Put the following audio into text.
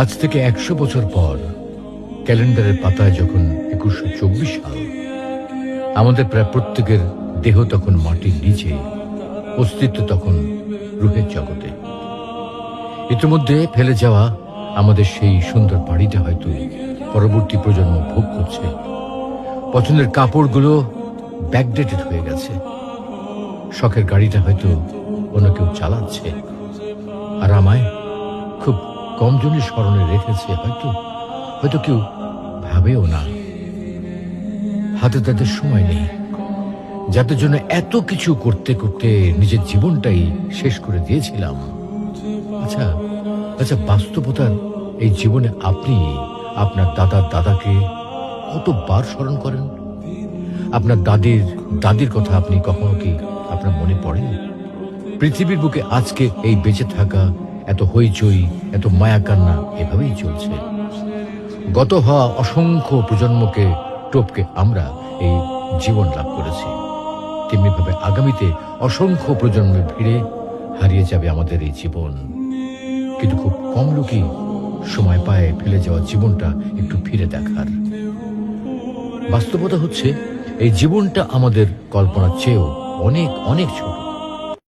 আজ থেকে 100 বছর পর ক্যালেন্ডারের পাতায় যখন 2124 সাল, আমাদের প্রায় প্রত্যেকের দেহ তখন মাটির নিচে, অস্তিত্ব তখন রূহের জগতে। ইতিমধ্যে ফেলে যাওয়া আমাদের সেই সুন্দর বাড়িটা হয়তো পরবর্তী প্রজন্ম ভোগ করছে। পছন্দের কাপড়গুলো ব্যাকডেটেড হয়ে গেছে। শখের গাড়িটা হয়তো অন্য কেউ চালাচ্ছে, আর আমায় খুব কম জনের স্মরণে রেখেছে, হয়তো কেউ ভাবেও না। হাতে তাদের সময় নেই, যাদের জন্য এত কিছু করতে করতে নিজের জীবনটাই শেষ করে দিয়েছিলাম। আচ্ছা, বাস্তবতার এই জীবনে আপনি আপনার দাদার দাদাকে কতবার স্মরণ করেন? আপনার দাদির কথা আপনি কখনো কি আপনার মনে পড়ে? পৃথিবীর বুকে আজকে এই বেঁচে থাকা, এত হইচই, এত মায়া কান্না এভাবেই চলছে। গত হওয়া অসংখ্য প্রজন্মকে টপকে আমরা এই জীবন লাভ করেছি। তেমনিভাবে আগামীতে অসংখ্য প্রজন্মের ভিড়ে হারিয়ে যাবে আমাদের এই জীবন। কিন্তু খুব কম লোকই সময় পায় ফেলে যাওয়া জীবনটা একটু ফিরে দেখার। বাস্তবতা হচ্ছে এই জীবনটা আমাদের কল্পনার চেয়েও অনেক অনেক ছোট।